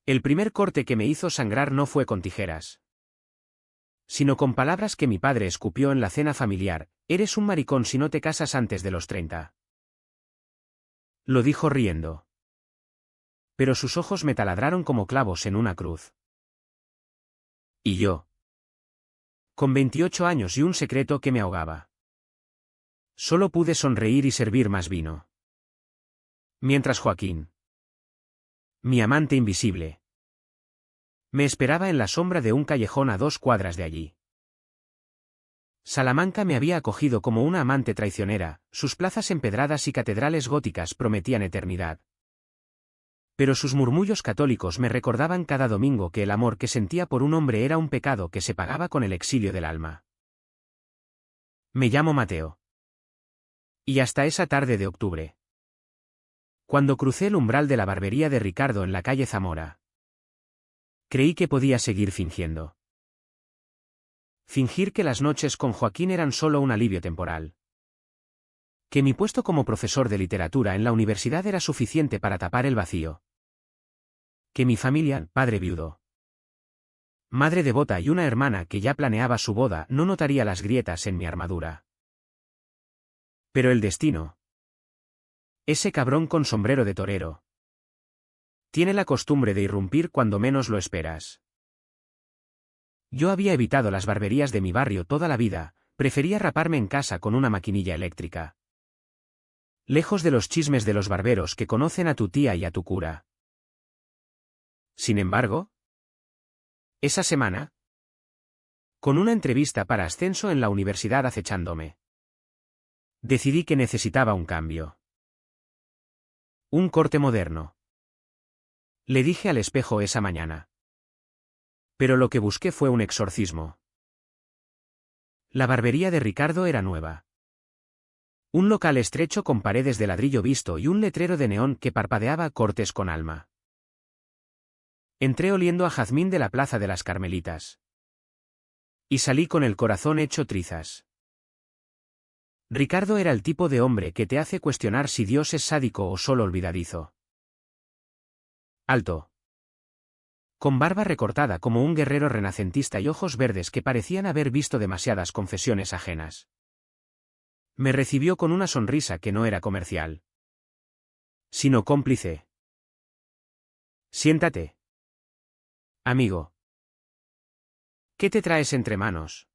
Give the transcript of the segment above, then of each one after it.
El primer corte que me hizo sangrar no fue con tijeras, sino con palabras que mi padre escupió en la cena familiar: eres un maricón si no te casas antes de los 30. Lo dijo riendo. Pero sus ojos me taladraron como clavos en una cruz. Y yo, con 28 años y un secreto que me ahogaba, solo pude sonreír y servir más vino. Mientras Joaquín, mi amante invisible, me esperaba en la sombra de un callejón a 2 cuadras de allí. Salamanca me había acogido como una amante traicionera, sus plazas empedradas y catedrales góticas prometían eternidad. Pero sus murmullos católicos me recordaban cada domingo que el amor que sentía por un hombre era un pecado que se pagaba con el exilio del alma. Me llamo Mateo. Y hasta esa tarde de octubre, cuando crucé el umbral de la barbería de Ricardo en la calle Zamora, creí que podía seguir fingiendo. Fingir que las noches con Joaquín eran solo un alivio temporal. Que mi puesto como profesor de literatura en la universidad era suficiente para tapar el vacío. Que mi familia, padre viudo, madre devota y una hermana que ya planeaba su boda, no notaría las grietas en mi armadura. Pero el destino, ese cabrón con sombrero de torero, tiene la costumbre de irrumpir cuando menos lo esperas. Yo había evitado las barberías de mi barrio toda la vida, prefería raparme en casa con una maquinilla eléctrica. Lejos de los chismes de los barberos que conocen a tu tía y a tu cura. Sin embargo, esa semana, con una entrevista para ascenso en la universidad acechándome, decidí que necesitaba un cambio. Un corte moderno. Le dije al espejo esa mañana. Pero lo que busqué fue un exorcismo. La barbería de Ricardo era nueva. Un local estrecho con paredes de ladrillo visto y un letrero de neón que parpadeaba: cortes con alma. Entré oliendo a jazmín de la Plaza de las Carmelitas. Y salí con el corazón hecho trizas. Ricardo era el tipo de hombre que te hace cuestionar si Dios es sádico o solo olvidadizo. Alto, con barba recortada como un guerrero renacentista y ojos verdes que parecían haber visto demasiadas confesiones ajenas. Me recibió con una sonrisa que no era comercial, sino cómplice. Siéntate, amigo. ¿Qué te traes entre manos?,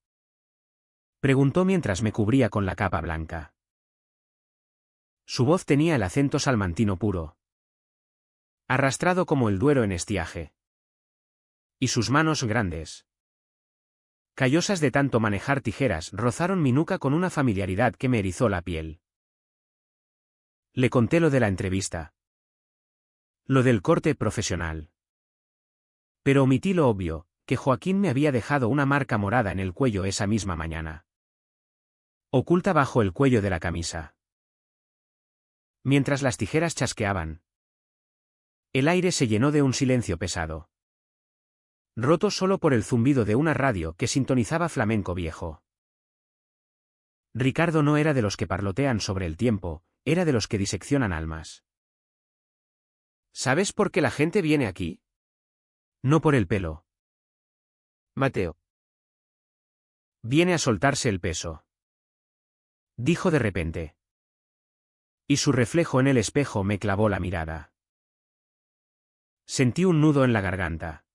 preguntó mientras me cubría con la capa blanca. Su voz tenía el acento salmantino puro, arrastrado como el Duero en estiaje. Y sus manos grandes, callosas de tanto manejar tijeras, rozaron mi nuca con una familiaridad que me erizó la piel. Le conté lo de la entrevista. Lo del corte profesional. Pero omití lo obvio, que Joaquín me había dejado una marca morada en el cuello esa misma mañana, oculta bajo el cuello de la camisa. Mientras las tijeras chasqueaban, el aire se llenó de un silencio pesado, roto solo por el zumbido de una radio que sintonizaba flamenco viejo. Ricardo no era de los que parlotean sobre el tiempo, era de los que diseccionan almas. ¿Sabes por qué la gente viene aquí? No por el pelo, Mateo. Viene a soltarse el peso, dijo de repente. Y su reflejo en el espejo me clavó la mirada. Sentí un nudo en la garganta,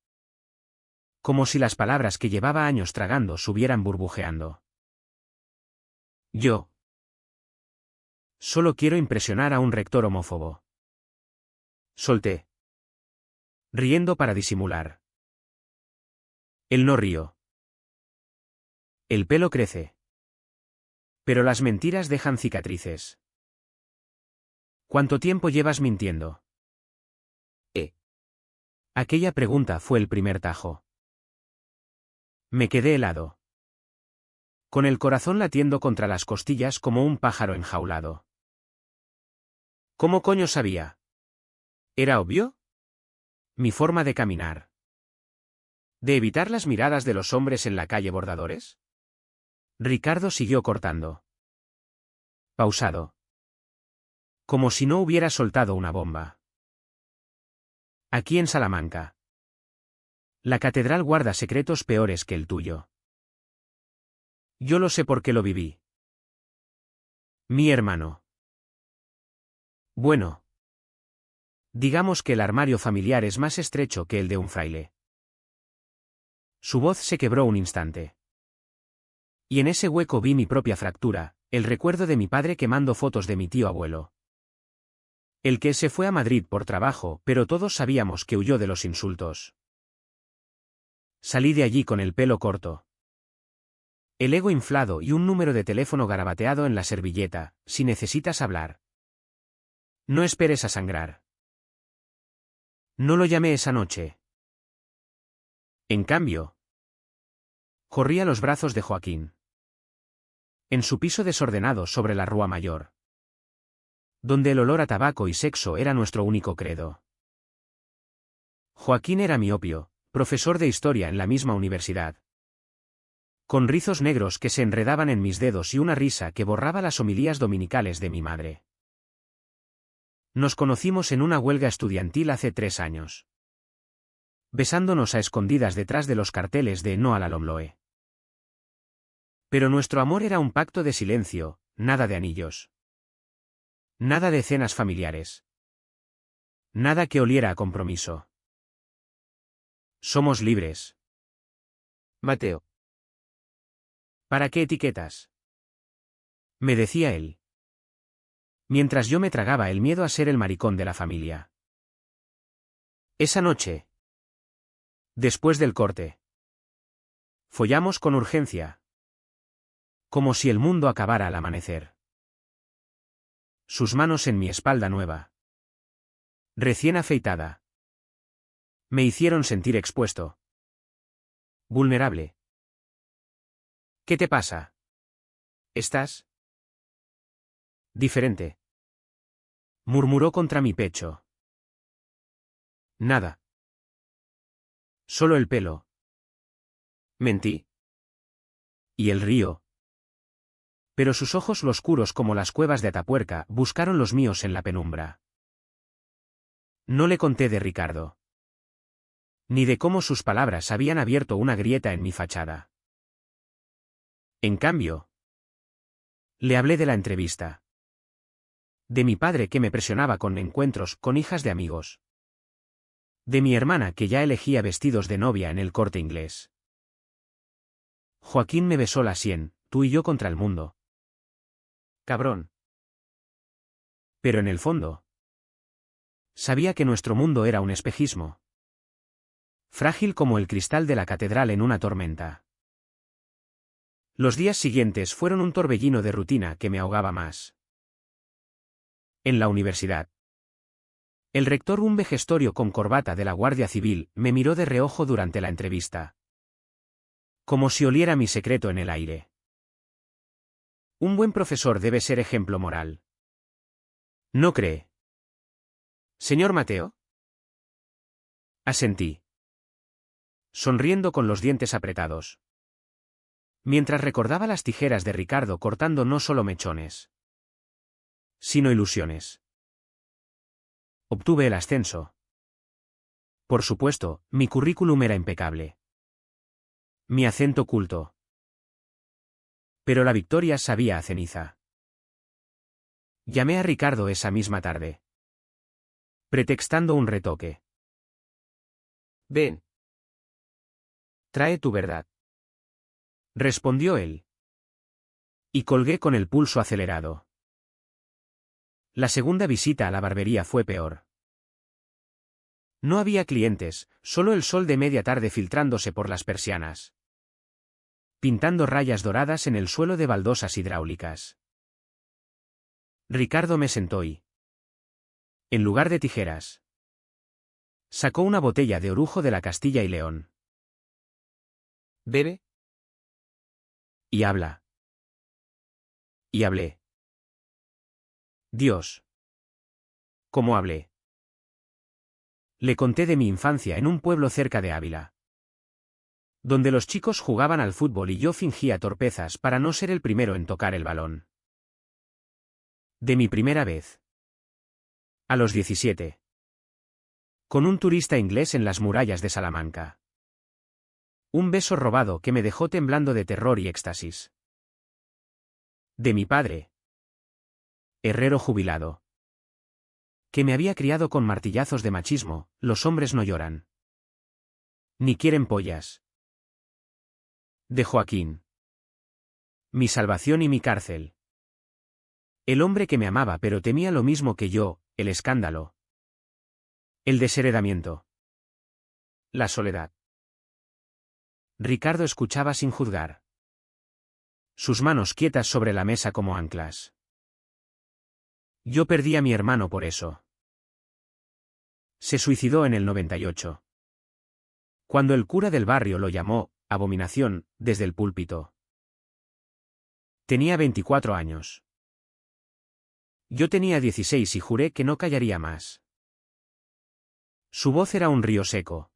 como si las palabras que llevaba años tragando subieran burbujeando. Yo solo quiero impresionar a un rector homófobo, solté, riendo para disimular. Él no rió. El pelo crece, pero las mentiras dejan cicatrices. ¿Cuánto tiempo llevas mintiendo? Aquella pregunta fue el primer tajo. Me quedé helado, con el corazón latiendo contra las costillas como un pájaro enjaulado. ¿Cómo coño sabía? ¿Era obvio? Mi forma de caminar. ¿De evitar las miradas de los hombres en la calle Bordadores? Ricardo siguió cortando. Pausado, como si no hubiera soltado una bomba. Aquí en Salamanca, La catedral guarda secretos peores que el tuyo. Yo lo sé porque lo viví. Mi hermano. Bueno. Digamos que el armario familiar es más estrecho que el de un fraile. Su voz se quebró un instante. Y en ese hueco vi mi propia fractura, el recuerdo de mi padre quemando fotos de mi tío abuelo. El que se fue a Madrid por trabajo, pero todos sabíamos que huyó de los insultos. Salí de allí con el pelo corto. El ego inflado y un número de teléfono garabateado en la servilleta, si necesitas hablar. No esperes a sangrar. No lo llamé esa noche. En cambio, corrí a los brazos de Joaquín. En su piso desordenado sobre la Rúa Mayor. Donde el olor a tabaco y sexo era nuestro único credo. Joaquín era mi opio, profesor de historia en la misma universidad. Con rizos negros que se enredaban en mis dedos y una risa que borraba las homilías dominicales de mi madre. Nos conocimos en una huelga estudiantil hace 3 años. Besándonos a escondidas detrás de los carteles de No a la LOMLOE. Pero nuestro amor era un pacto de silencio, nada de anillos. Nada de cenas familiares. Nada que oliera a compromiso. Somos libres. Mateo. ¿Para qué etiquetas? Me decía él. Mientras yo me tragaba el miedo a ser el maricón de la familia. Esa noche. Después del corte. Follamos con urgencia. Como si el mundo acabara al amanecer. Sus manos en mi espalda nueva. Recién afeitada. Me hicieron sentir expuesto. Vulnerable. ¿Qué te pasa? ¿Estás? Diferente. Murmuró contra mi pecho. Nada. Solo el pelo. Mentí. Y el río. Pero sus ojos oscuros como las cuevas de Atapuerca buscaron los míos en la penumbra. No le conté de Ricardo. Ni de cómo sus palabras habían abierto una grieta en mi fachada. En cambio, le hablé de la entrevista. De mi padre que me presionaba con encuentros con hijas de amigos. De mi hermana que ya elegía vestidos de novia en el Corte Inglés. Joaquín me besó la sien, tú y yo contra el mundo. Cabrón. Pero en el fondo, sabía que nuestro mundo era un espejismo. Frágil como el cristal de la catedral en una tormenta. Los días siguientes fueron un torbellino de rutina que me ahogaba más. En la universidad. El rector, un vejestorio con corbata de la Guardia Civil, me miró de reojo durante la entrevista. Como si oliera mi secreto en el aire. Un buen profesor debe ser ejemplo moral. ¿No cree? Señor Mateo. Asentí. Sonriendo con los dientes apretados. Mientras recordaba las tijeras de Ricardo cortando no solo mechones, sino ilusiones. Obtuve el ascenso. Por supuesto, mi currículum era impecable. Mi acento culto. Pero la victoria sabía a ceniza. Llamé a Ricardo esa misma tarde. Pretextando un retoque. Ven. Trae tu verdad. Respondió él. Y colgué con el pulso acelerado. La segunda visita a la barbería fue peor. No había clientes, solo el sol de media tarde filtrándose por las persianas. Pintando rayas doradas en el suelo de baldosas hidráulicas. Ricardo me sentó y, en lugar de tijeras, sacó una botella de orujo de la Castilla y León. ¿Bebe? Y habla. Y hablé. Dios. ¿Cómo hablé? Le conté de mi infancia en un pueblo cerca de Ávila. Donde los chicos jugaban al fútbol y yo fingía torpezas para no ser el primero en tocar el balón. De mi primera vez. A los 17. Con un turista inglés en las murallas de Salamanca. Un beso robado que me dejó temblando de terror y éxtasis. De mi padre. Herrero jubilado. Que me había criado con martillazos de machismo, los hombres no lloran. Ni quieren pollas. De Joaquín. Mi salvación y mi cárcel. El hombre que me amaba pero temía lo mismo que yo, el escándalo. El desheredamiento. La soledad. Ricardo escuchaba sin juzgar. Sus manos quietas sobre la mesa como anclas. Yo perdí a mi hermano por eso. Se suicidó en el 98. Cuando el cura del barrio lo llamó, abominación, desde el púlpito. Tenía 24 años. Yo tenía 16 y juré que no callaría más. Su voz era un río seco.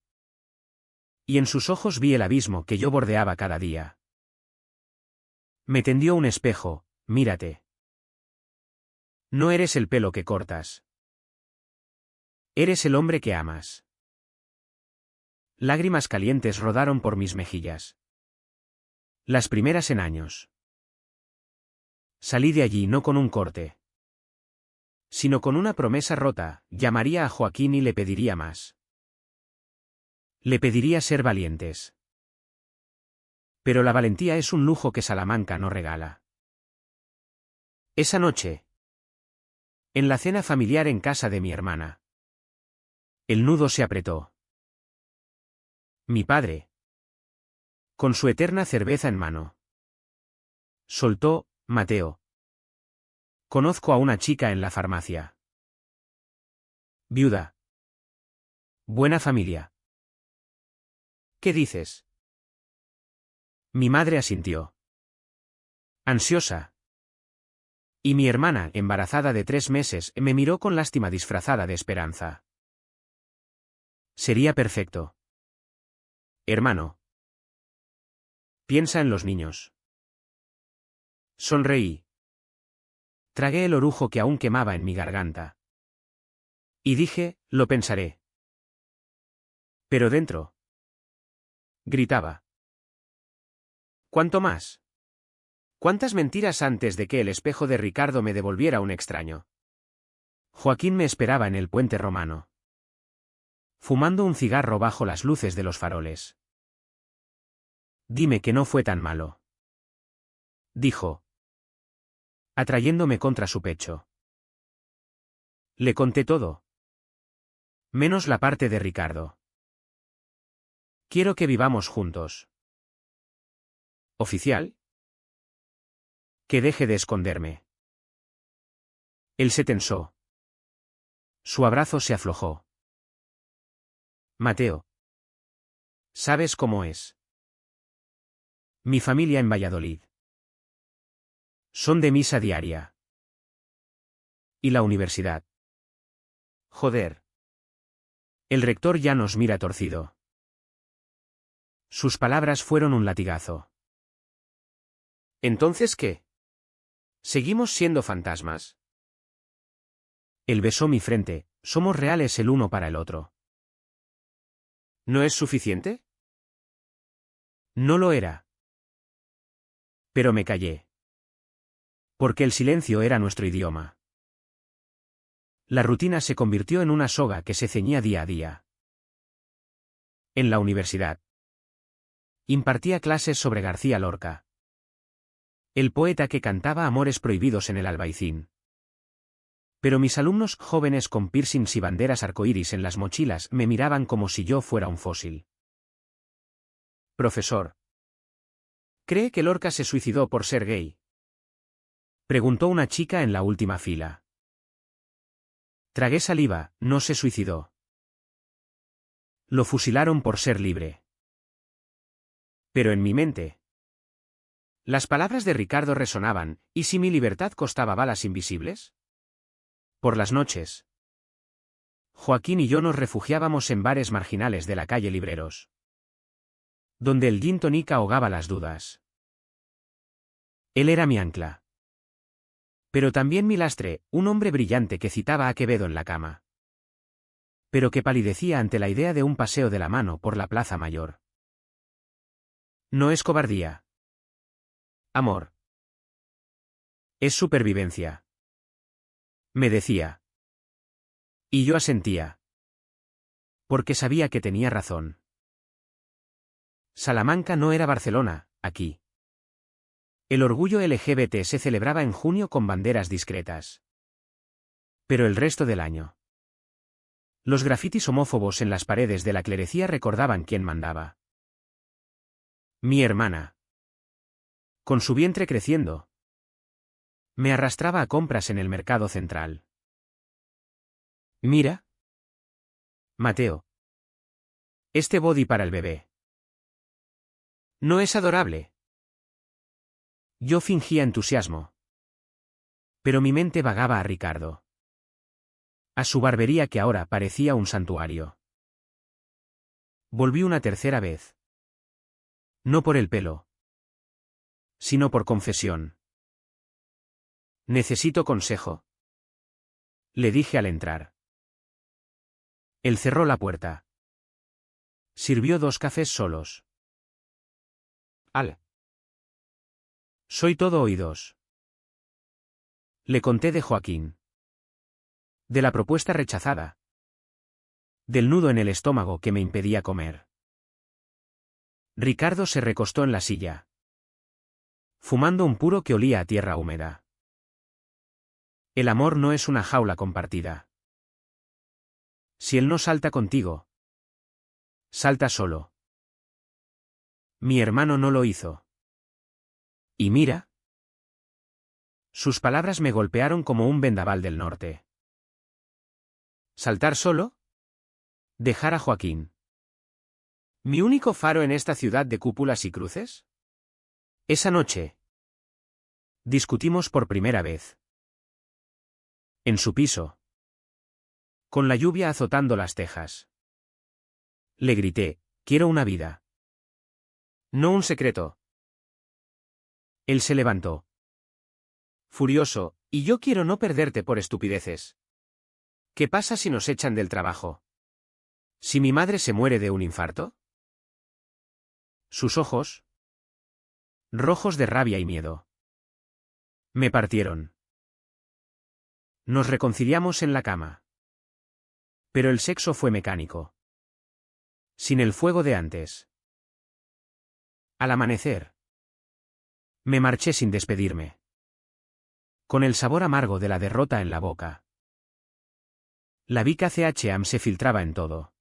Y en sus ojos vi el abismo que yo bordeaba cada día. Me tendió un espejo, mírate. No eres el pelo que cortas. Eres el hombre que amas. Lágrimas calientes rodaron por mis mejillas. Las primeras en años. Salí de allí no con un corte, sino con una promesa rota. Llamaría a Joaquín y le pediría más. Le pediría ser valientes. Pero la valentía es un lujo que Salamanca no regala. Esa noche, en la cena familiar en casa de mi hermana, el nudo se apretó. Mi padre, con su eterna cerveza en mano, soltó: Mateo. Conozco a una chica en la farmacia. Viuda. Buena familia. ¿Qué dices? Mi madre asintió. Ansiosa. Y mi hermana, embarazada de 3 meses, me miró con lástima disfrazada de esperanza. Sería perfecto. Hermano. Piensa en los niños. Sonreí. Tragué el orujo que aún quemaba en mi garganta. Y dije: lo pensaré. Pero dentro. Gritaba. ¿Cuánto más? ¿Cuántas mentiras antes de que el espejo de Ricardo me devolviera un extraño? Joaquín me esperaba en el puente romano, fumando un cigarro bajo las luces de los faroles. Dime que no fue tan malo, dijo, atrayéndome contra su pecho. Le conté todo. Menos la parte de Ricardo. Quiero que vivamos juntos. ¿Oficial? Que deje de esconderme. Él se tensó. Su abrazo se aflojó. Mateo. ¿Sabes cómo es? Mi familia en Valladolid. Son de misa diaria. ¿Y la universidad? Joder. El rector ya nos mira torcido. Sus palabras fueron un latigazo. ¿Entonces qué? ¿Seguimos siendo fantasmas? Él besó mi frente. Somos reales el uno para el otro. ¿No es suficiente? No lo era. Pero me callé. Porque el silencio era nuestro idioma. La rutina se convirtió en una soga que se ceñía día a día. En la universidad. Impartía clases sobre García Lorca, el poeta que cantaba amores prohibidos en el Albaicín. Pero mis alumnos, jóvenes con piercings y banderas arcoíris en las mochilas, me miraban como si yo fuera un fósil. Profesor. ¿Cree que Lorca se suicidó por ser gay? Preguntó una chica en la última fila. Tragué saliva: no se suicidó. Lo fusilaron por ser libre. Pero en mi mente. Las palabras de Ricardo resonaban: ¿y si mi libertad costaba balas invisibles? Por las noches, Joaquín y yo nos refugiábamos en bares marginales de la calle Libreros, donde el gin tonic ahogaba las dudas. Él era mi ancla. Pero también mi lastre, un hombre brillante que citaba a Quevedo en la cama, pero que palidecía ante la idea de un paseo de la mano por la Plaza Mayor. No es cobardía. Amor. Es supervivencia. Me decía. Y yo asentía. Porque sabía que tenía razón. Salamanca no era Barcelona, aquí. El orgullo LGBT se celebraba en junio con banderas discretas. Pero el resto del año. Los grafitis homófobos en las paredes de la clerecía recordaban quién mandaba. Mi hermana. Con su vientre creciendo. Me arrastraba a compras en el mercado central. Mira. Mateo. Este body para el bebé. ¿No es adorable? Yo fingía entusiasmo. Pero mi mente vagaba a Ricardo. A su barbería que ahora parecía un santuario. Volví una tercera vez. No por el pelo. Sino por confesión. Necesito consejo. Le dije al entrar. Él cerró la puerta. Sirvió 2 cafés solos. Soy todo oídos. Le conté de Joaquín. De la propuesta rechazada. Del nudo en el estómago que me impedía comer. Ricardo se recostó en la silla. Fumando un puro que olía a tierra húmeda. El amor no es una jaula compartida. Si él no salta contigo, salta solo. Mi hermano no lo hizo. Y mira. Sus palabras me golpearon como un vendaval del norte. ¿Saltar solo? ¿Dejar a Joaquín? ¿Mi único faro en esta ciudad de cúpulas y cruces? Esa noche. Discutimos por primera vez. En su piso. Con la lluvia azotando las tejas. Le grité, quiero una vida. No un secreto. Él se levantó. Furioso, y yo quiero no perderte por estupideces. ¿Qué pasa si nos echan del trabajo? ¿Si mi madre se muere de un infarto? Sus ojos, rojos de rabia y miedo, me partieron. Nos reconciliamos en la cama. Pero el sexo fue mecánico. Sin el fuego de antes. Al amanecer. Me marché sin despedirme. Con el sabor amargo de la derrota en la boca. La Vica CHAM se filtraba en todo.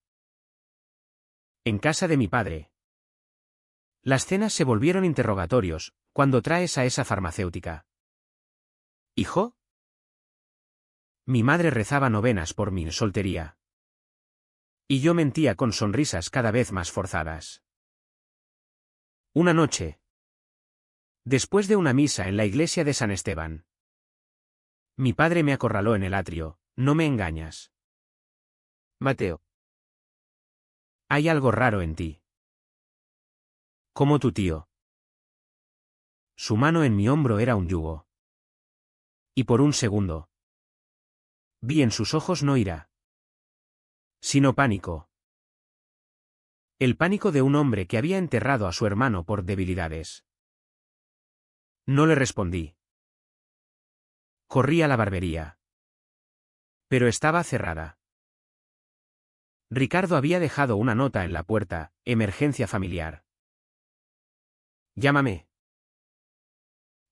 En casa de mi padre. Las cenas se volvieron interrogatorios, cuando traes a esa farmacéutica. ¿Hijo? Mi madre rezaba novenas por mi soltería. Y yo mentía con sonrisas cada vez más forzadas. Una noche. Después de una misa en la iglesia de San Esteban. Mi padre me acorraló en el atrio, no me engañas. Mateo. Hay algo raro en ti. Como tu tío. Su mano en mi hombro era un yugo. Y por un segundo. Vi en sus ojos no ira. Sino pánico. El pánico de un hombre que había enterrado a su hermano por debilidades. No le respondí. Corrí a la barbería. Pero estaba cerrada. Ricardo había dejado una nota en la puerta, emergencia familiar. Llámame.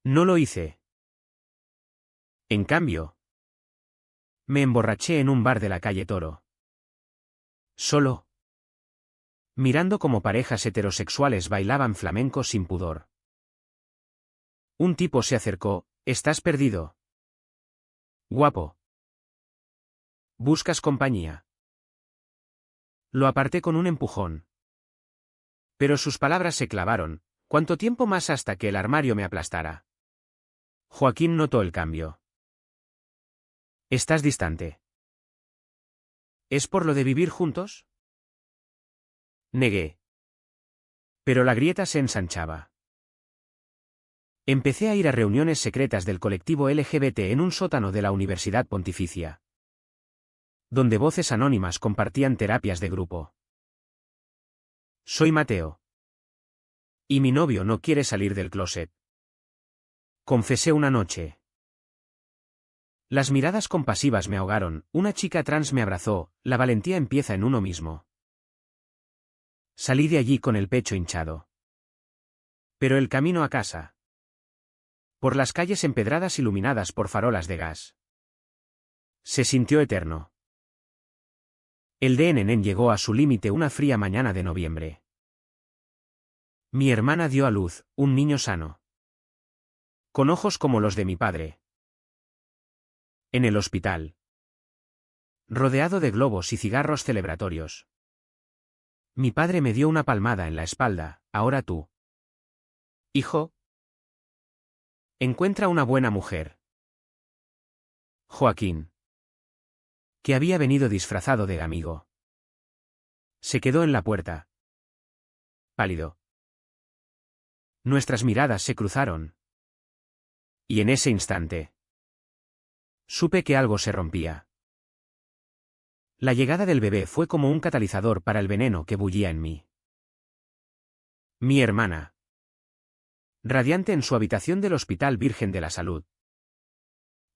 No lo hice. En cambio, me emborraché en un bar de la calle Toro. Solo. Mirando cómo parejas heterosexuales bailaban flamenco sin pudor. Un tipo se acercó, ¿estás perdido? Guapo. ¿Buscas compañía? Lo aparté con un empujón. Pero sus palabras se clavaron, ¿cuánto tiempo más hasta que el armario me aplastara? Joaquín notó el cambio. Estás distante. ¿Es por lo de vivir juntos? Negué. Pero la grieta se ensanchaba. Empecé a ir a reuniones secretas del colectivo LGBT en un sótano de la Universidad Pontificia. Donde voces anónimas compartían terapias de grupo. Soy Mateo. Y mi novio no quiere salir del closet. Confesé una noche. Las miradas compasivas me ahogaron, una chica trans me abrazó, la valentía empieza en uno mismo. Salí de allí con el pecho hinchado. Pero el camino a casa. Por las calles empedradas iluminadas por farolas de gas. Se sintió eterno. El DNN llegó a su límite una fría mañana de noviembre. Mi hermana dio a luz, un niño sano. Con ojos como los de mi padre. En el hospital. Rodeado de globos y cigarros celebratorios. Mi padre me dio una palmada en la espalda, ahora tú. Hijo. Encuentra una buena mujer. Joaquín. Que había venido disfrazado de amigo. Se quedó en la puerta. Pálido. Nuestras miradas se cruzaron. Y en ese instante. Supe que algo se rompía. La llegada del bebé fue como un catalizador para el veneno que bullía en mí. Mi hermana. Radiante en su habitación del Hospital Virgen de la Salud.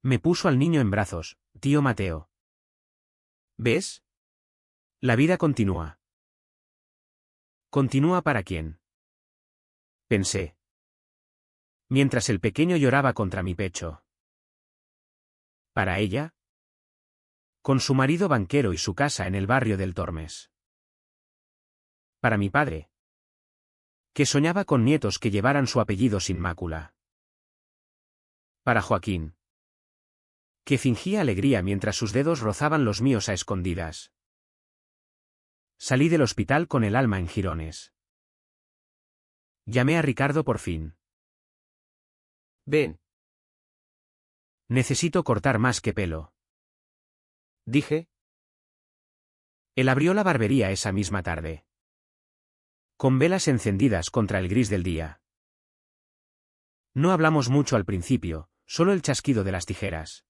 Me puso al niño en brazos, tío Mateo. ¿Ves? La vida continúa. ¿Continúa para quién? Pensé. Mientras el pequeño lloraba contra mi pecho. ¿Para ella? Con su marido banquero y su casa en el barrio del Tormes. Para mi padre. Que soñaba con nietos que llevaran su apellido sin mácula. Para Joaquín. Que fingía alegría mientras sus dedos rozaban los míos a escondidas. Salí del hospital con el alma en jirones. Llamé a Ricardo por fin. Ven. Necesito cortar más que pelo. Dije. Él abrió la barbería esa misma tarde. Con velas encendidas contra el gris del día. No hablamos mucho al principio, solo el chasquido de las tijeras.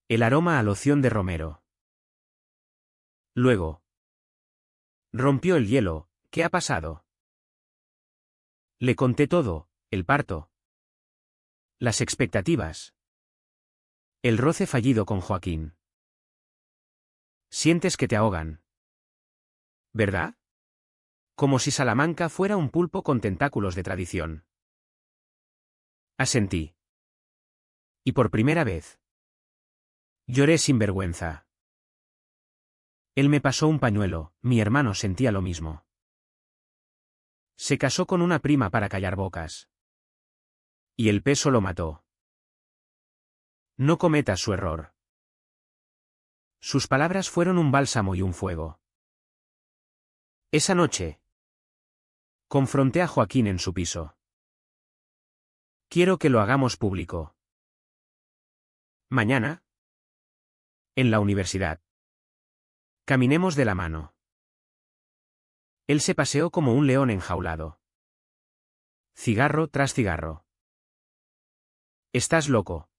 El aroma a loción de romero. Luego. Rompió el hielo, ¿qué ha pasado? Le conté todo, el parto. Las expectativas. El roce fallido con Joaquín. Sientes que te ahogan. ¿Verdad? Como si Salamanca fuera un pulpo con tentáculos de tradición. Asentí. Y por primera vez. Lloré sin vergüenza. Él me pasó un pañuelo, mi hermano sentía lo mismo. Se casó con una prima para callar bocas. Y el peso lo mató. No cometas su error. Sus palabras fueron un bálsamo y un fuego. Esa noche. Confronté a Joaquín en su piso. Quiero que lo hagamos público. Mañana. En la universidad. Caminemos de la mano. Él se paseó como un león enjaulado. Cigarro tras cigarro. Estás loco.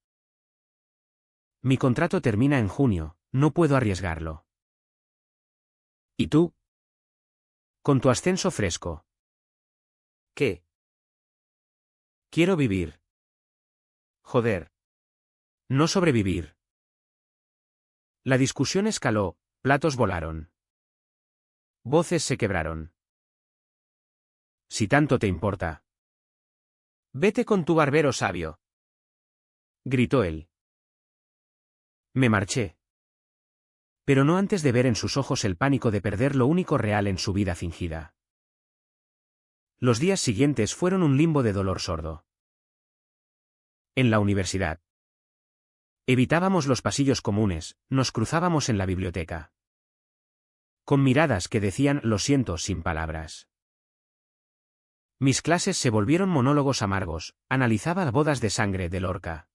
Mi contrato termina en junio, no puedo arriesgarlo. ¿Y tú? Con tu ascenso fresco. ¿Qué? Quiero vivir. Joder. No sobrevivir. La discusión escaló, platos volaron. Voces se quebraron. Si tanto te importa. Vete con tu barbero sabio. Gritó él. Me marché. Pero no antes de ver en sus ojos el pánico de perder lo único real en su vida fingida. Los días siguientes fueron un limbo de dolor sordo. En la universidad. Evitábamos los pasillos comunes, nos cruzábamos en la biblioteca. Con miradas que decían lo siento sin palabras. Mis clases se volvieron monólogos amargos, analizaba bodas de sangre de Lorca.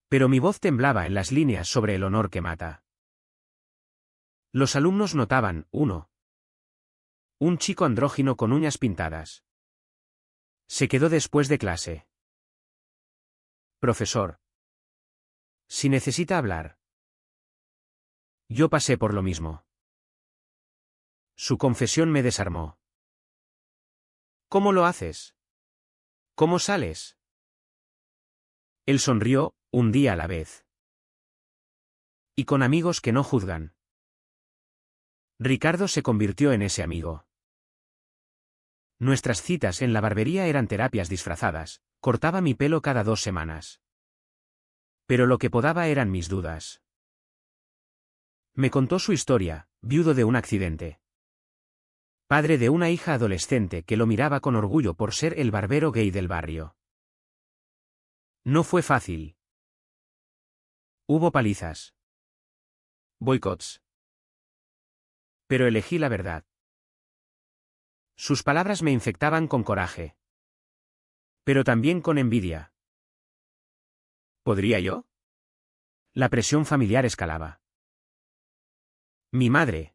Pero mi voz temblaba en las líneas sobre el honor que mata. Los alumnos notaban, uno. Un chico andrógino con uñas pintadas. Se quedó después de clase. Profesor. Si necesita hablar. Yo pasé por lo mismo. Su confesión me desarmó. ¿Cómo lo haces? ¿Cómo sales? Él sonrió, un día a la vez. Y con amigos que no juzgan. Ricardo se convirtió en ese amigo. Nuestras citas en la barbería eran terapias disfrazadas, cortaba mi pelo cada 2 semanas. Pero lo que podaba eran mis dudas. Me contó su historia, viudo de un accidente. Padre de una hija adolescente que lo miraba con orgullo por ser el barbero gay del barrio. No fue fácil. Hubo palizas. Boicots. Pero elegí la verdad. Sus palabras me infectaban con coraje. Pero también con envidia. ¿Podría yo? La presión familiar escalaba. Mi madre,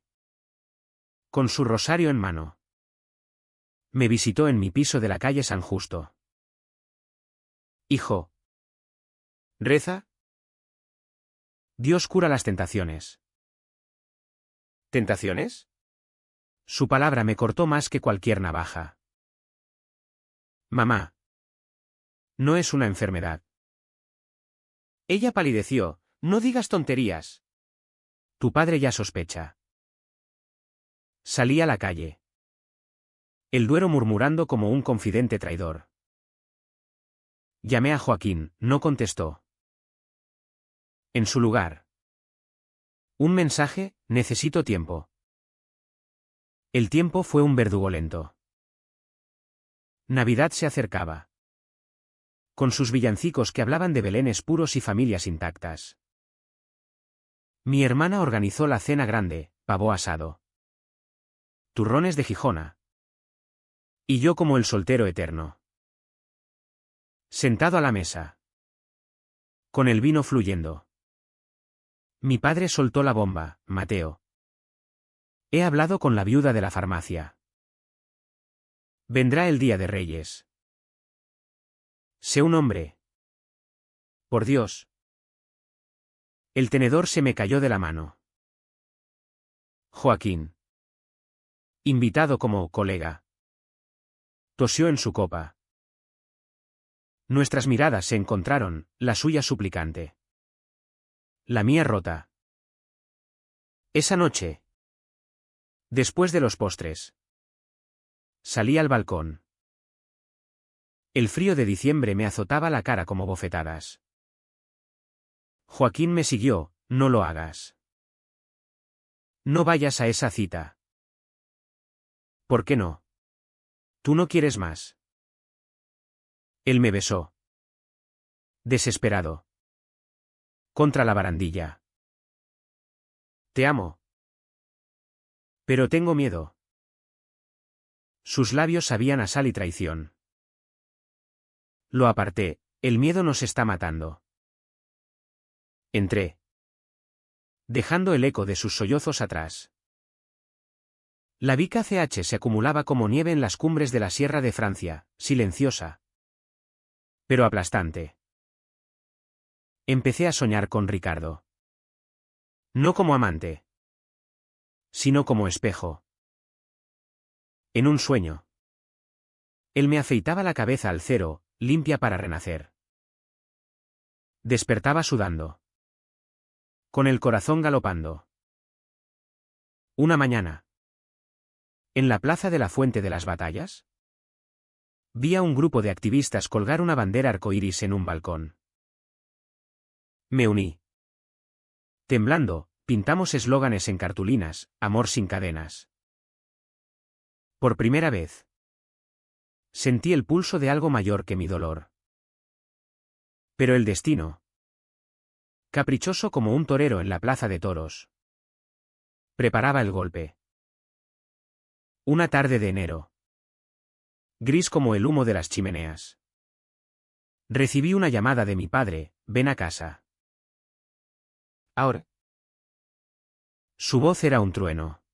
con su rosario en mano, me visitó en mi piso de la calle San Justo. Hijo, ¿reza? Dios cura las tentaciones. ¿Tentaciones? Su palabra me cortó más que cualquier navaja. Mamá. No es una enfermedad. Ella palideció. No digas tonterías. Tu padre ya sospecha. Salí a la calle. El Duero murmurando como un confidente traidor. Llamé a Joaquín, no contestó. En su lugar. Un mensaje, necesito tiempo. El tiempo fue un verdugo lento. Navidad se acercaba. Con sus villancicos que hablaban de belenes puros y familias intactas. Mi hermana organizó la cena grande, pavo asado. Turrones de Gijona. Y yo como el soltero eterno. Sentado a la mesa. Con el vino fluyendo. Mi padre soltó la bomba, Mateo. He hablado con la viuda de la farmacia. Vendrá el día de Reyes. Sé un hombre. Por Dios. El tenedor se me cayó de la mano. Joaquín. Invitado como colega. Tosió en su copa. Nuestras miradas se encontraron, la suya suplicante. La mía rota. Esa noche. Después de los postres. Salí al balcón. El frío de diciembre me azotaba la cara como bofetadas. Joaquín me siguió, no lo hagas. No vayas a esa cita. ¿Por qué no? Tú no quieres más. Él me besó. Desesperado. Contra la barandilla. Te amo. Pero tengo miedo. Sus labios sabían a sal y traición. Lo aparté, el miedo nos está matando. Entré. Dejando el eco de sus sollozos atrás. La Vica CH se acumulaba como nieve en las cumbres de la Sierra de Francia, silenciosa. Pero aplastante. Empecé a soñar con Ricardo. No como amante. Sino como espejo. En un sueño. Él me afeitaba la cabeza al cero, limpia para renacer. Despertaba sudando. Con el corazón galopando. Una mañana. En la plaza de la Fuente de las Batallas. Vi a un grupo de activistas colgar una bandera arcoíris en un balcón. Me uní. Temblando, pintamos eslóganes en cartulinas, amor sin cadenas. Por primera vez. Sentí el pulso de algo mayor que mi dolor. Pero el destino. Caprichoso como un torero en la plaza de toros. Preparaba el golpe. Una tarde de enero. Gris como el humo de las chimeneas. Recibí una llamada de mi padre, ven a casa. Ahora. Su voz era un trueno.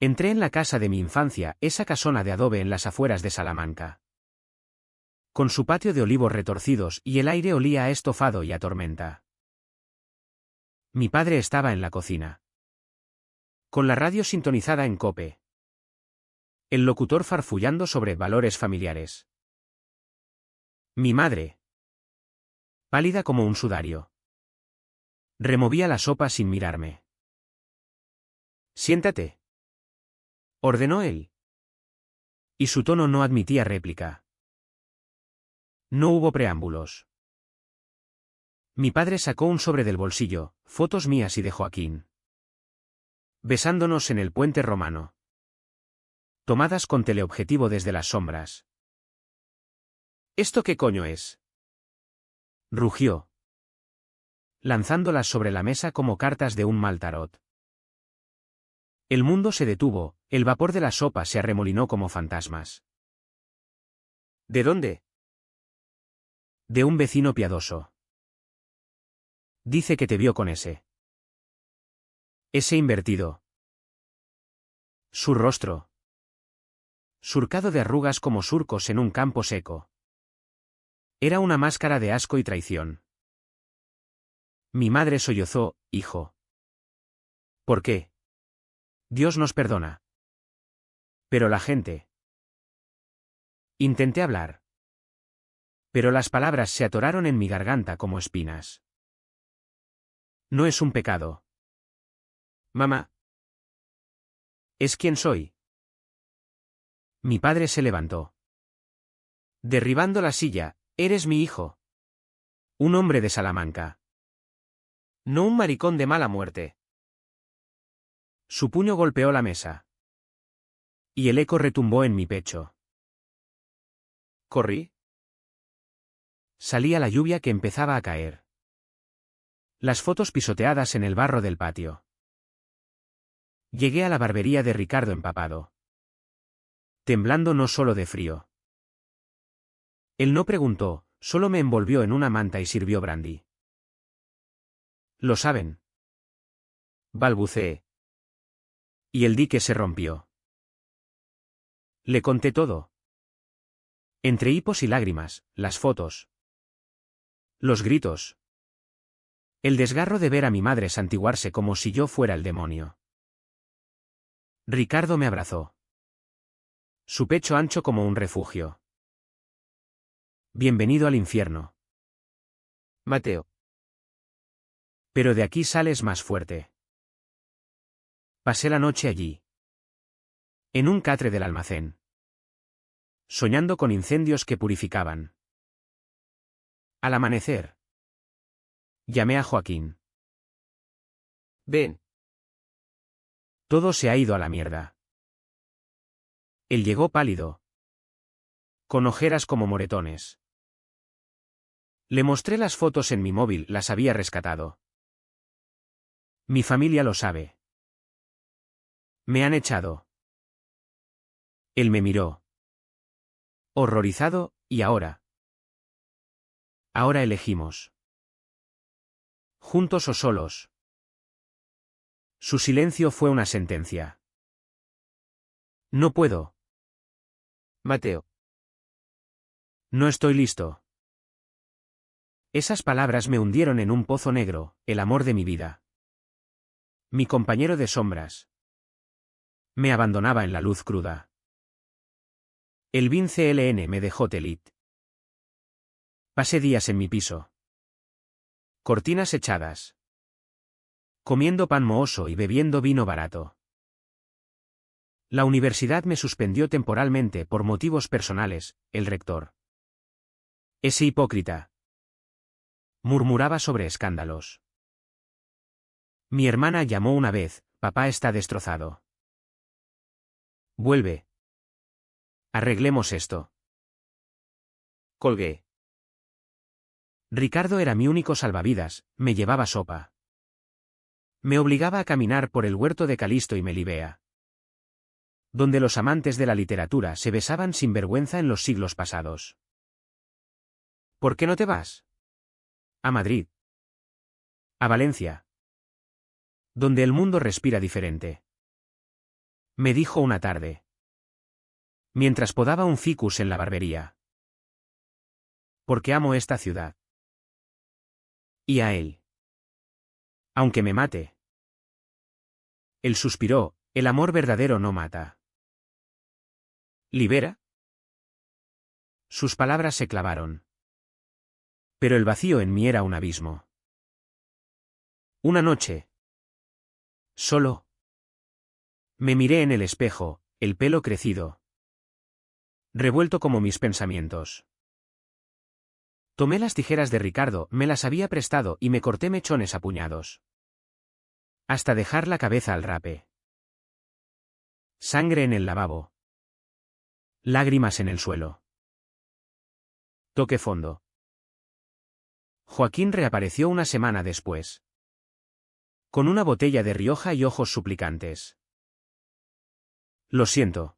Entré en la casa de mi infancia, esa casona de adobe en las afueras de Salamanca. Con su patio de olivos retorcidos y el aire olía a estofado y a tormenta. Mi padre estaba en la cocina. Con la radio sintonizada en COPE. El locutor farfullando sobre valores familiares. Mi madre. Pálida como un sudario. Removía la sopa sin mirarme. Siéntate. Ordenó él. Y su tono no admitía réplica. No hubo preámbulos. Mi padre sacó un sobre del bolsillo, fotos mías y de Joaquín. Besándonos en el puente romano. Tomadas con teleobjetivo desde las sombras. ¿Esto qué coño es? Rugió. Lanzándolas sobre la mesa como cartas de un mal tarot. El mundo se detuvo, el vapor de la sopa se arremolinó como fantasmas. ¿De dónde? De un vecino piadoso. Dice que te vio con ese. Ese invertido. Su rostro. Surcado de arrugas como surcos en un campo seco. Era una máscara de asco y traición. Mi madre sollozó, hijo. ¿Por qué? Dios nos perdona. Pero la gente. Intenté hablar. Pero las palabras se atoraron en mi garganta como espinas. No es un pecado. Mamá. Es quien soy. Mi padre se levantó. Derribando la silla, eres mi hijo. Un hombre de Salamanca. No un maricón de mala muerte. Su puño golpeó la mesa. Y el eco retumbó en mi pecho. Corrí. Salía la lluvia que empezaba a caer. Las fotos pisoteadas en el barro del patio. Llegué a la barbería de Ricardo empapado. Temblando no solo de frío. Él no preguntó, solo me envolvió en una manta y sirvió brandy. Lo saben. Balbuceé. Y el dique se rompió. Le conté todo. Entre hipos y lágrimas, las fotos. Los gritos. El desgarro de ver a mi madre santiguarse como si yo fuera el demonio. Ricardo me abrazó. Su pecho ancho como un refugio. Bienvenido al infierno. Mateo. Pero de aquí sales más fuerte. Pasé la noche allí. En un catre del almacén. Soñando con incendios que purificaban. Al amanecer. Llamé a Joaquín. Ven. Todo se ha ido a la mierda. Él llegó pálido. Con ojeras como moretones. Le mostré las fotos en mi móvil, las había rescatado. Mi familia lo sabe. Me han echado. Él me miró. Horrorizado, ¿y ahora? Ahora elegimos. Juntos o solos. Su silencio fue una sentencia. No puedo. Mateo. No estoy listo. Esas palabras me hundieron en un pozo negro, el amor de mi vida. Mi compañero de sombras. Me abandonaba en la luz cruda. El Vince LN me dejó telit. Pasé días en mi piso. Cortinas echadas. Comiendo pan mohoso y bebiendo vino barato. La universidad me suspendió temporalmente por motivos personales, el rector. Ese hipócrita. Murmuraba sobre escándalos. Mi hermana llamó una vez, papá está destrozado. Vuelve. Arreglemos esto. Colgué. Ricardo era mi único salvavidas, me llevaba sopa. Me obligaba a caminar por el huerto de Calisto y Melibea. Donde los amantes de la literatura se besaban sin vergüenza en los siglos pasados. ¿Por qué no te vas? A Madrid. A Valencia. Donde el mundo respira diferente. Me dijo una tarde. Mientras podaba un ficus en la barbería. Porque amo esta ciudad. Y a él. Aunque me mate. Él suspiró, el amor verdadero no mata. ¿Libera? Sus palabras se clavaron. Pero el vacío en mí era un abismo. Una noche. Solo. Me miré en el espejo, el pelo crecido. Revuelto como mis pensamientos. Tomé las tijeras de Ricardo, me las había prestado y me corté mechones a puñados. Hasta dejar la cabeza al rape. Sangre en el lavabo. Lágrimas en el suelo. Toqué fondo. Joaquín reapareció una semana después. Con una botella de Rioja y ojos suplicantes. Lo siento.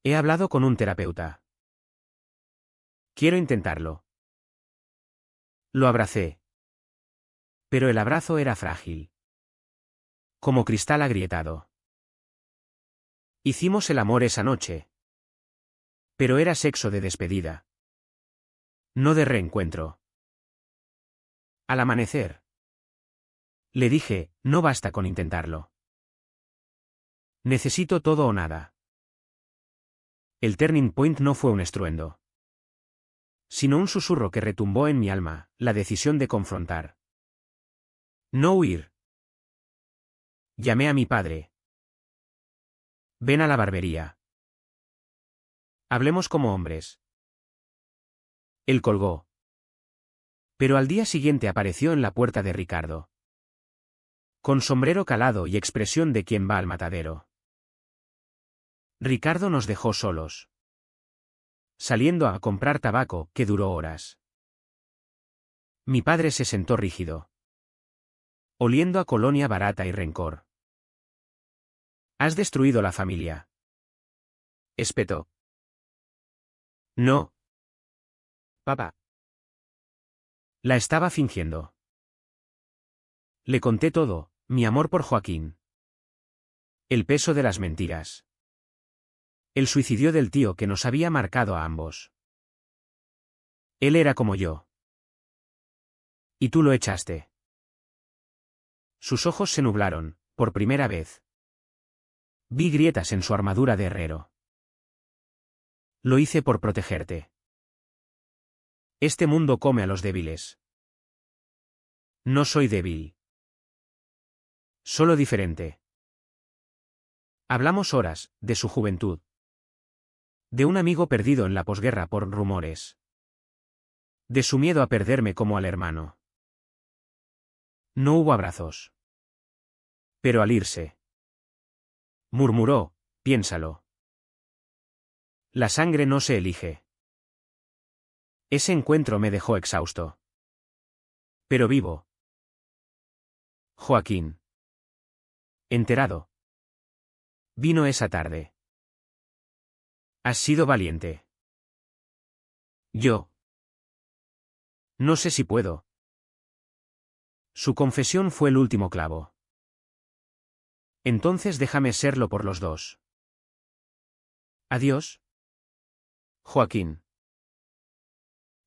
He hablado con un terapeuta. Quiero intentarlo. Lo abracé. Pero el abrazo era frágil. Como cristal agrietado. Hicimos el amor esa noche. Pero era sexo de despedida. No de reencuentro. Al amanecer. Le dije, no basta con intentarlo. Necesito todo o nada. El turning point no fue un estruendo. Sino un susurro que retumbó en mi alma, la decisión de confrontar. No huir. Llamé a mi padre. Ven a la barbería. Hablemos como hombres. Él colgó. Pero al día siguiente apareció en la puerta de Ricardo. Con sombrero calado y expresión de quien va al matadero. Ricardo nos dejó solos. Saliendo a comprar tabaco, que duró horas. Mi padre se sentó rígido. Oliendo a colonia barata y rencor. Has destruido la familia. Espetó. No. Papá. La estaba fingiendo. Le conté todo, mi amor por Joaquín. El peso de las mentiras. El suicidio del tío que nos había marcado a ambos. Él era como yo. Y tú lo echaste. Sus ojos se nublaron, por primera vez. Vi grietas en su armadura de herrero. Lo hice por protegerte. Este mundo come a los débiles. No soy débil. Solo diferente. Hablamos horas, de su juventud. De un amigo perdido en la posguerra por rumores. De su miedo a perderme como al hermano. No hubo abrazos. Pero al irse. Murmuró, piénsalo. La sangre no se elige. Ese encuentro me dejó exhausto. Pero vivo. Joaquín. Enterado. Vino esa tarde. Has sido valiente. Yo. No sé si puedo. Su confesión fue el último clavo. Entonces déjame serlo por los dos. Adiós. Joaquín.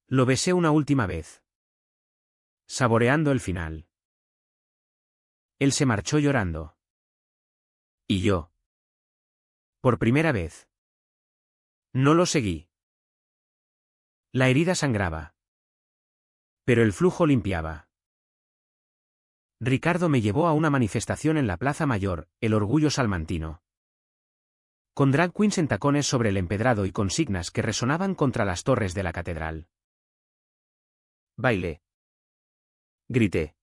Lo besé una última vez. Saboreando el final. Él se marchó llorando. Y yo. Por primera vez. No lo seguí. La herida sangraba. Pero el flujo limpiaba. Ricardo me llevó a una manifestación en la Plaza Mayor, el orgullo salmantino. Con drag queens en tacones sobre el empedrado y consignas que resonaban contra las torres de la catedral. Bailé. Grité.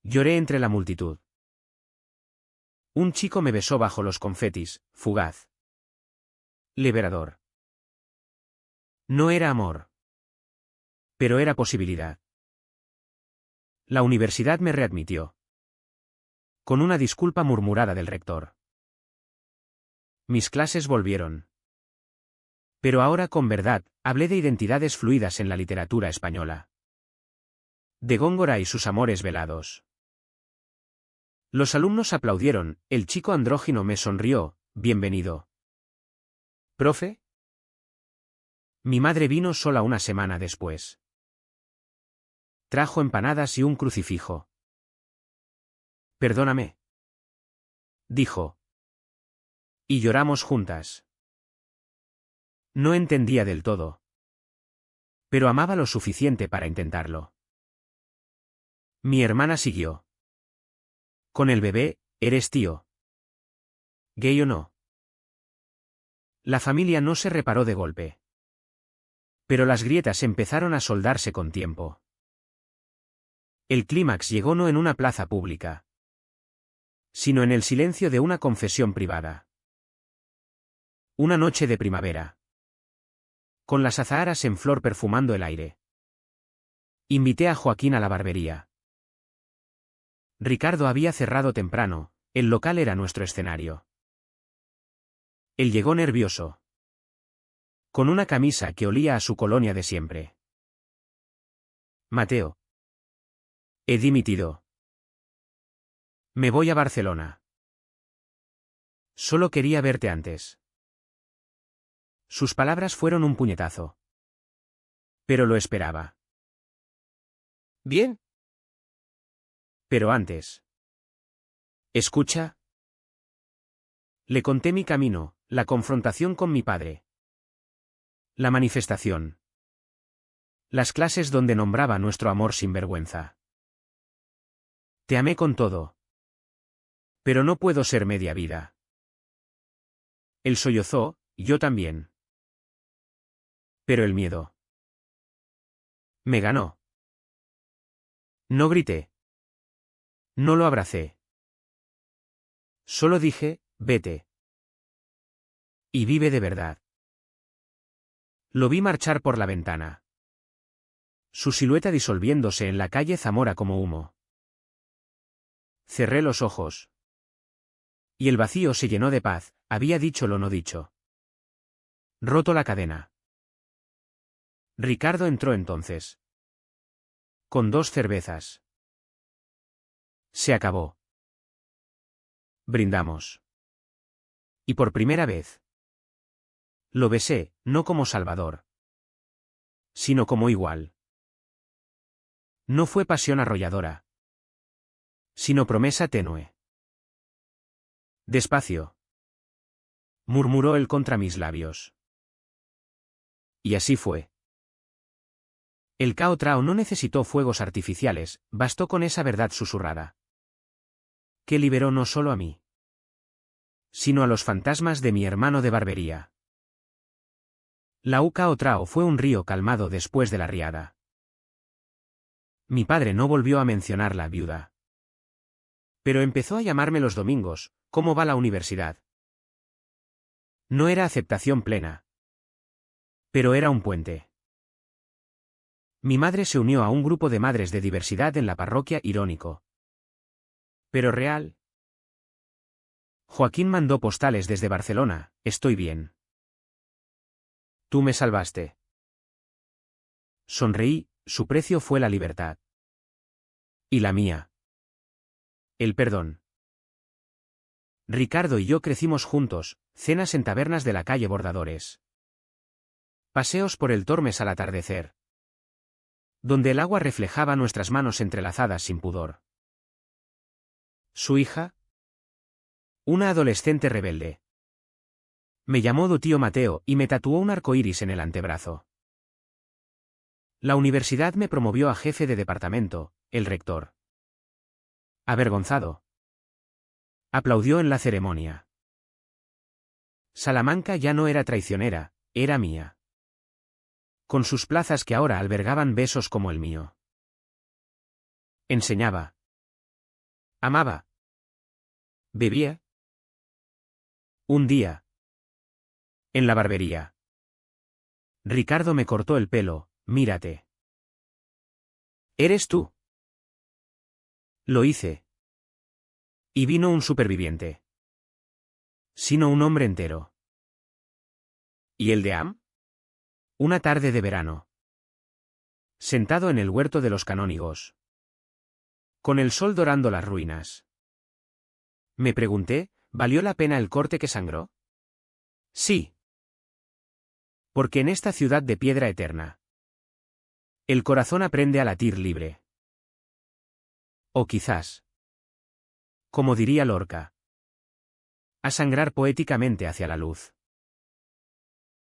Lloré entre la multitud. Un chico me besó bajo los confetis, fugaz. Liberador. No era amor. Pero era posibilidad. La universidad me readmitió. Con una disculpa murmurada del rector. Mis clases volvieron. Pero ahora con verdad, hablé de identidades fluidas en la literatura española. De Góngora y sus amores velados. Los alumnos aplaudieron, el chico andrógino me sonrió, bienvenido. ¿Profe? Mi madre vino sola una semana después. Trajo empanadas y un crucifijo. Perdóname. Dijo. Y lloramos juntas. No entendía del todo. Pero amaba lo suficiente para intentarlo. Mi hermana siguió. Con el bebé, ¿eres tío? ¿Gay o no? La familia no se reparó de golpe. Pero las grietas empezaron a soldarse con tiempo. El clímax llegó no en una plaza pública, sino en el silencio de una confesión privada. Una noche de primavera. Con las azaharas en flor perfumando el aire. Invité a Joaquín a la barbería. Ricardo había cerrado temprano, el local era nuestro escenario. Él llegó nervioso. Con una camisa que olía a su colonia de siempre. Mateo. He dimitido. Me voy a Barcelona. Solo quería verte antes. Sus palabras fueron un puñetazo. Pero lo esperaba. Bien. Pero antes. Escucha. Le conté mi camino, la confrontación con mi padre. La manifestación. Las clases donde nombraba nuestro amor sin vergüenza. Te amé con todo. Pero no puedo ser media vida. Él sollozó, yo también. Pero el miedo. Me ganó. No grité. No lo abracé. Solo dije, vete. Y vive de verdad. Lo vi marchar por la ventana. Su silueta disolviéndose en la calle Zamora como humo. Cerré los ojos. Y el vacío se llenó de paz, había dicho lo no dicho. Roto la cadena. Ricardo entró entonces. Con 2 cervezas. Se acabó. Brindamos. Y por primera vez. Lo besé, no como Salvador. Sino como igual. No fue pasión arrolladora. Sino promesa tenue. Despacio. Murmuró él contra mis labios. Y así fue. El Cao Trao no necesitó fuegos artificiales, bastó con esa verdad susurrada. Que liberó no solo a mí, sino a los fantasmas de mi hermano de barbería. La Cao Trao fue un río calmado después de la riada. Mi padre no volvió a mencionar la viuda. Pero empezó a llamarme los domingos, ¿cómo va la universidad? No era aceptación plena. Pero era un puente. Mi madre se unió a un grupo de madres de diversidad en la parroquia irónico. Pero real. Joaquín mandó postales desde Barcelona, estoy bien. Tú me salvaste. Sonreí, su precio fue la libertad. Y la mía. El perdón. Ricardo y yo crecimos juntos, cenas en tabernas de la calle Bordadores. Paseos por el Tormes al atardecer. Donde el agua reflejaba nuestras manos entrelazadas sin pudor. Su hija. Una adolescente rebelde. Me llamó du tío Mateo y me tatuó un arco iris en el antebrazo. La universidad me promovió a jefe de departamento, el rector. Avergonzado. Aplaudió en la ceremonia. Salamanca ya no era traicionera, era mía. Con sus plazas que ahora albergaban besos como el mío. Enseñaba. Amaba. Bebía. Un día. En la barbería. Ricardo me cortó el pelo, mírate. ¿Eres tú? Lo hice. Y vino un superviviente. Sino un hombre entero. ¿Y el de Am? Una tarde de verano. Sentado en el huerto de los canónigos. Con el sol dorando las ruinas. Me pregunté, ¿valió la pena el corte que sangró? Sí. Porque en esta ciudad de piedra eterna. El corazón aprende a latir libre. O quizás. Como diría Lorca. A sangrar poéticamente hacia la luz.